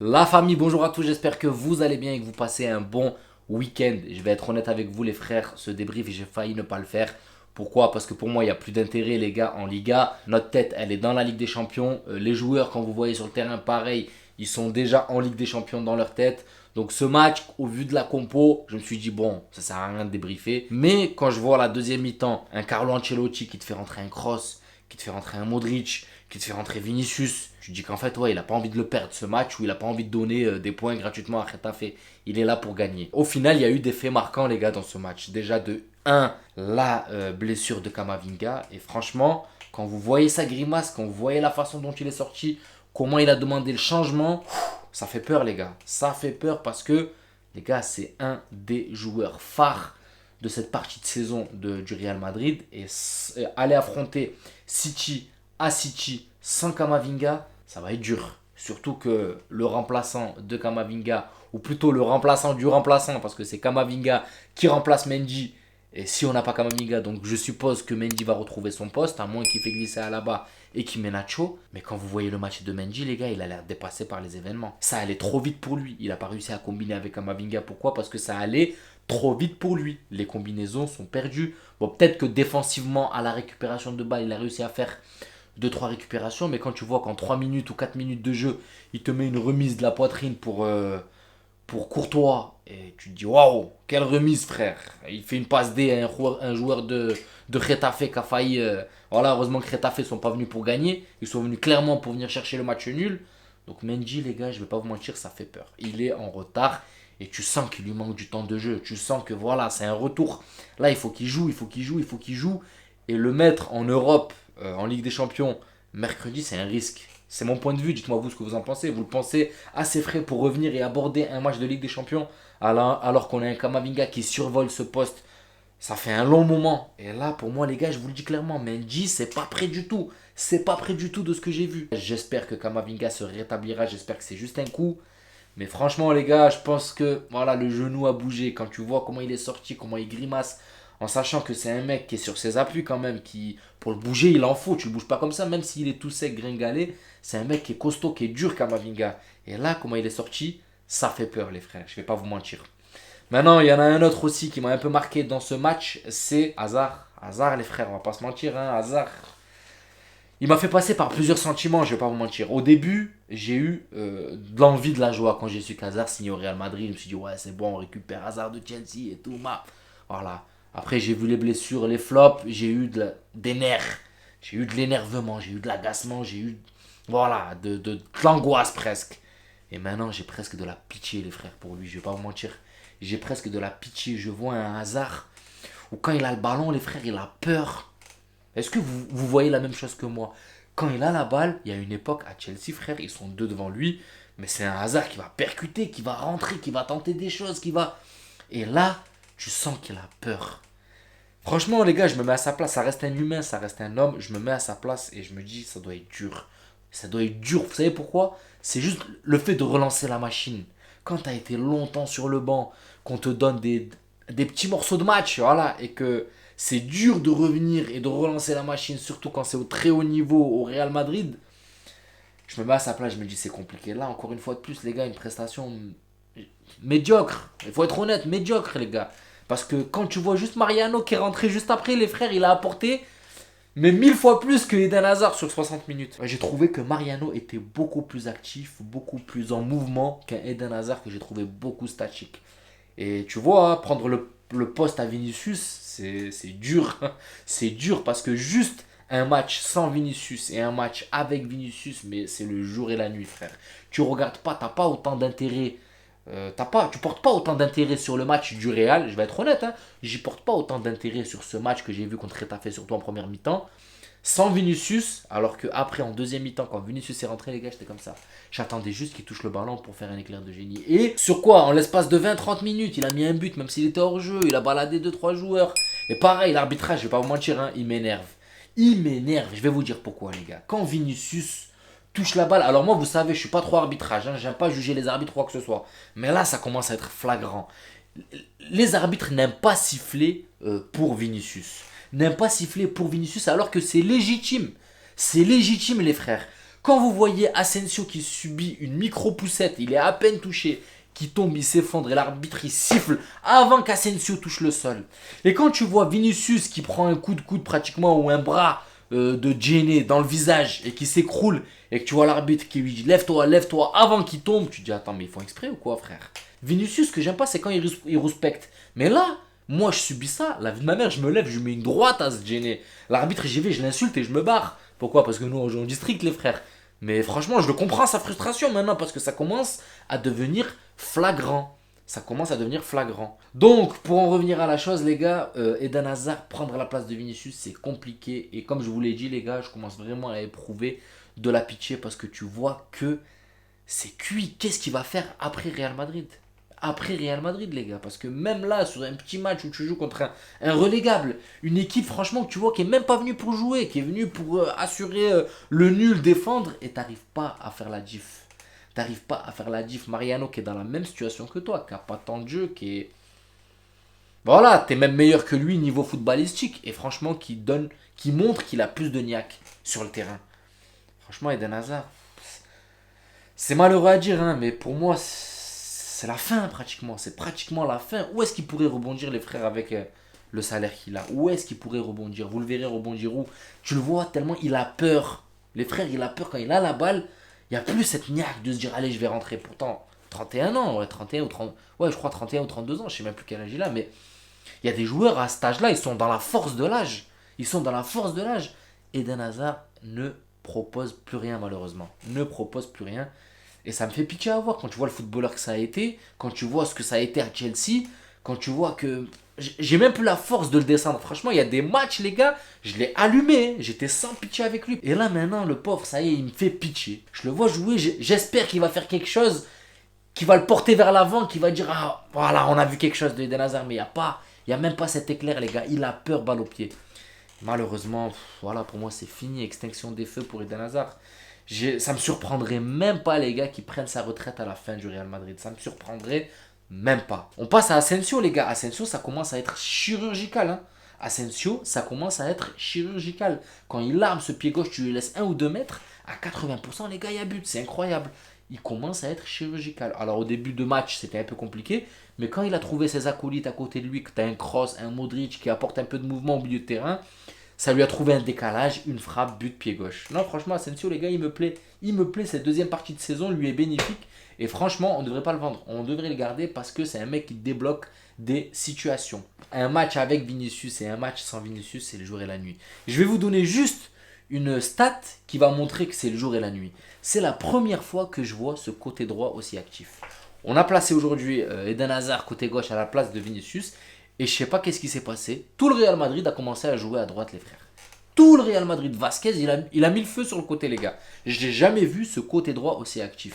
La famille, bonjour à tous, j'espère que vous allez bien et que vous passez un bon week-end. Je vais être honnête avec vous les frères, ce débrief j'ai failli ne pas le faire. Pourquoi? Parce que pour moi il n'y a plus d'intérêt les gars en Liga. Notre tête elle est dans la Ligue des Champions. Les joueurs quand vous voyez sur le terrain pareil, ils sont déjà en Ligue des Champions dans leur tête. Donc ce match, au vu de la compo, je me suis dit bon, ça sert à rien de débriefer. Mais quand je vois la deuxième mi-temps, un Carlo Ancelotti qui te fait rentrer un Kroos, qui te fait rentrer un Modric, qui te fait rentrer Vinicius. Tu te dis qu'en fait, ouais, il a pas envie de le perdre ce match ou il a pas envie de donner des points gratuitement à Retafe. Il est là pour gagner. Au final, il y a eu des faits marquants, les gars, dans ce match. Déjà, de un, la blessure de Kamavinga. Et franchement, quand vous voyez sa grimace, quand vous voyez la façon dont il est sorti, comment il a demandé le changement, ça fait peur, les gars. Ça fait peur parce que, les gars, c'est un des joueurs phares de cette partie de saison du Real Madrid. Et aller affronter City à City sans Kamavinga, ça va être dur. Surtout que le remplaçant de Kamavinga, ou plutôt le remplaçant du remplaçant, parce que c'est Kamavinga qui remplace Mendy. Et si on n'a pas Kamavinga, donc je suppose que Mendy va retrouver son poste, à moins qu'il fait glisser à là-bas et qu'il met Nacho. Mais quand vous voyez le match de Mendy, les gars, il a l'air dépassé par les événements. Ça allait trop vite pour lui. Il n'a pas réussi à combiner avec Kamavinga. Pourquoi? Parce que ça allait trop vite pour lui. Les combinaisons sont perdues. Bon, peut-être que défensivement, à la récupération de balle, il a réussi à faire deux trois récupérations, mais quand tu vois qu'en 3 minutes ou 4 minutes de jeu, il te met une remise de la poitrine pour Courtois, et tu te dis waouh, quelle remise frère. Il fait une passe D à un joueur de Getafe qui a failli. Voilà, heureusement que Getafe ne sont pas venus pour gagner, ils sont venus clairement pour venir chercher le match nul. Donc Mendy, les gars, je vais pas vous mentir, ça fait peur. Il est en retard et tu sens qu'il lui manque du temps de jeu. Tu sens que voilà, c'est un retour. Là, il faut qu'il joue, il faut qu'il joue, il faut qu'il joue. Et le mettre en Europe, en Ligue des Champions, mercredi, c'est un risque. C'est mon point de vue, dites-moi vous ce que vous en pensez. Vous le pensez assez frais pour revenir et aborder un match de Ligue des Champions alors qu'on a un Kamavinga qui survole ce poste. Ça fait un long moment. Et là, pour moi, les gars, je vous le dis clairement, Mendy, c'est pas prêt du tout. C'est pas prêt du tout de ce que j'ai vu. J'espère que Kamavinga se rétablira. J'espère que c'est juste un coup. Mais franchement, les gars, je pense que voilà, le genou a bougé. Quand tu vois comment il est sorti, comment il grimace, en sachant que c'est un mec qui est sur ses appuis quand même, qui pour le bouger, il en faut. Tu le bouges pas comme ça, même s'il est tout sec, gringalé. C'est un mec qui est costaud, qui est dur, Kamavinga. Et là, comment il est sorti, ça fait peur, les frères. Je vais pas vous mentir. Maintenant, il y en a un autre aussi qui m'a un peu marqué dans ce match, c'est Hazard. Hazard, les frères, on va pas se mentir, hein. Hazard, il m'a fait passer par plusieurs sentiments, je vais pas vous mentir. Au début, j'ai eu de l'envie, de la joie quand j'ai su qu'Hazard signait au Real Madrid. Je me suis dit, ouais, c'est bon, on récupère Hazard de Chelsea et tout. Voilà. Après, j'ai vu les blessures, les flops, j'ai eu des nerfs. J'ai eu de l'énervement, j'ai eu de l'agacement, j'ai eu voilà, de l'angoisse presque. Et maintenant, j'ai presque de la pitié, les frères, pour lui, je vais pas vous mentir. J'ai presque de la pitié. Je vois un Hazard où quand il a le ballon, les frères, il a peur. Est-ce que vous voyez la même chose que moi? Quand il a la balle, il y a une époque à Chelsea, frère, ils sont deux devant lui, mais c'est un Hazard qui va percuter, qui va rentrer, qui va tenter des choses, qui va... Et là, tu sens qu'il a peur. Franchement, les gars, je me mets à sa place. Ça reste un humain, ça reste un homme. Je me mets à sa place et je me dis, ça doit être dur. Ça doit être dur. Vous savez pourquoi? C'est juste le fait de relancer la machine. Quand tu as été longtemps sur le banc, qu'on te donne des petits morceaux de match, voilà, et que c'est dur de revenir et de relancer la machine, surtout quand c'est au très haut niveau au Real Madrid, je me mets à sa place, je me dis c'est compliqué. Là, encore une fois de plus, les gars, une prestation médiocre. Il faut être honnête, médiocre, les gars. Parce que quand tu vois juste Mariano qui est rentré juste après, les frères, il a apporté mais 1000 fois plus que Eden Hazard sur 60 minutes. J'ai trouvé que Mariano était beaucoup plus actif, beaucoup plus en mouvement qu'un Eden Hazard que j'ai trouvé beaucoup statique. Et tu vois, hein, prendre le poste à Vinicius, c'est dur. C'est dur parce que juste un match sans Vinicius et un match avec Vinicius, mais c'est le jour et la nuit, frère. Tu regardes pas, t'as pas autant d'intérêt. Tu portes pas autant d'intérêt sur le match du Real, je vais être honnête, hein, j'y porte pas autant d'intérêt sur ce match que j'ai vu contre Retafe, surtout en première mi-temps, sans Vinicius, alors qu'après en deuxième mi-temps, quand Vinicius est rentré, les gars, j'étais comme ça. J'attendais juste qu'il touche le ballon pour faire un éclair de génie. Et sur quoi? En l'espace de 20-30 minutes, il a mis un but, même s'il était hors jeu, il a baladé deux trois joueurs. Et pareil, l'arbitrage, je vais pas vous mentir, hein, il m'énerve. Il m'énerve, je vais vous dire pourquoi, les gars. Quand Vinicius touche la balle, alors moi, vous savez, je suis pas trop arbitrage, hein, j'aime pas juger les arbitres ou quoi que ce soit. Mais là, ça commence à être flagrant. Les arbitres n'aiment pas siffler pour Vinicius. N'aiment pas siffler pour Vinicius alors que c'est légitime. C'est légitime les frères. Quand vous voyez Asensio qui subit une micro-poussette, il est à peine touché, qui tombe, il s'effondre et l'arbitre il siffle avant qu'Asensio touche le sol. Et quand tu vois Vinicius qui prend un coup de coude pratiquement ou un bras de Djene dans le visage et qui s'écroule et que tu vois l'arbitre qui lui dit lève-toi avant qu'il tombe, tu te dis attends mais ils font exprès ou quoi frère? Vinicius, ce que j'aime pas c'est quand il respecte. Mais là, moi je subis ça, la vie de ma mère, je me lève, je mets une droite à ce Djene. L'arbitre j'y vais, je l'insulte et je me barre. Pourquoi? Parce que nous on joue en district les frères. Mais franchement, je le comprends sa frustration maintenant parce que ça commence à devenir flagrant. Ça commence à devenir flagrant. Donc, pour en revenir à la chose, les gars, Eden Hazard prendre la place de Vinicius, c'est compliqué. Et comme je vous l'ai dit, les gars, je commence vraiment à éprouver de la pitié parce que tu vois que c'est cuit. Qu'est-ce qu'il va faire après Real Madrid? Après Real Madrid, les gars. Parce que même là, sur un petit match où tu joues contre un relégable, une équipe, franchement, que tu vois qui est même pas venue pour jouer, qui est venue pour assurer le nul, défendre, et t'arrives pas à faire la diff. T'arrives pas à faire la diff. Mariano, qui est dans la même situation que toi, qui a pas tant de jeu, qui est. Voilà, t'es même meilleur que lui niveau footballistique. Et franchement, qui montre qu'il a plus de niaque sur le terrain. Franchement, Eden Hazard, c'est malheureux à dire, hein, mais pour moi, c'est la fin pratiquement. C'est pratiquement la fin. Où est-ce qu'il pourrait rebondir les frères avec le salaire qu'il a? Où est-ce qu'il pourrait rebondir? Vous le verrez rebondir où? Tu le vois tellement il a peur. Les frères, il a peur quand il a la balle. Il n'y a plus cette niaque de se dire allez je vais rentrer. Pourtant, 31 ans, ouais, 31 ou 30. Ouais, je crois 31 ou 32 ans, je sais même plus quel âge il a. Mais il y a des joueurs à cet âge-là, ils sont dans la force de l'âge. Ils sont dans la force de l'âge. Eden Hazard ne propose plus rien malheureusement. Ne propose plus rien. Et ça me fait pitié à voir quand tu vois le footballeur que ça a été, quand tu vois ce que ça a été à Chelsea, quand tu vois que j'ai même plus la force de le descendre. Franchement, il y a des matchs, les gars, je l'ai allumé, j'étais sans pitié avec lui. Et là maintenant, le pauvre, ça y est, il me fait pitié. Je le vois jouer, j'espère qu'il va faire quelque chose, qui va le porter vers l'avant, qui va dire ah voilà, on a vu quelque chose de Eden Hazard, mais il y a même pas cet éclair, les gars. Il a peur, balle au pied. Malheureusement, voilà, pour moi c'est fini, extinction des feux pour Eden Hazard. Ça me surprendrait même pas les gars qui prennent sa retraite à la fin du Real Madrid. Ça me surprendrait même pas. On passe à Asensio les gars. Asensio ça commence à être chirurgical. Hein. Asensio ça commence à être chirurgical. Quand il arme ce pied gauche, tu lui laisses 1 ou 2 mètres. À 80% les gars il y a but. C'est incroyable. Il commence à être chirurgical. Alors au début de match c'était un peu compliqué. Mais quand il a trouvé ses acolytes à côté de lui, que tu as un Kroos, un Modric qui apporte un peu de mouvement au milieu de terrain, ça lui a trouvé un décalage, une frappe, but, pied gauche. Non, franchement, Asensio, les gars, il me plaît. Il me plaît, cette deuxième partie de saison lui est bénéfique. Et franchement, on ne devrait pas le vendre. On devrait le garder parce que c'est un mec qui débloque des situations. Un match avec Vinicius et un match sans Vinicius, c'est le jour et la nuit. Je vais vous donner juste une stat qui va montrer que c'est le jour et la nuit. C'est la première fois que je vois ce côté droit aussi actif. On a placé aujourd'hui Eden Hazard côté gauche à la place de Vinicius. Et je sais pas qu'est-ce qui s'est passé. Tout le Real Madrid a commencé à jouer à droite, les frères. Tout le Real Madrid. Vasquez, il a mis le feu sur le côté, les gars. Je n'ai jamais vu ce côté droit aussi actif.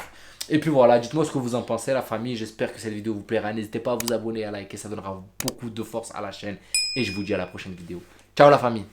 Et puis voilà, dites-moi ce que vous en pensez, la famille. J'espère que cette vidéo vous plaira. N'hésitez pas à vous abonner, à liker. Ça donnera beaucoup de force à la chaîne. Et je vous dis à la prochaine vidéo. Ciao, la famille.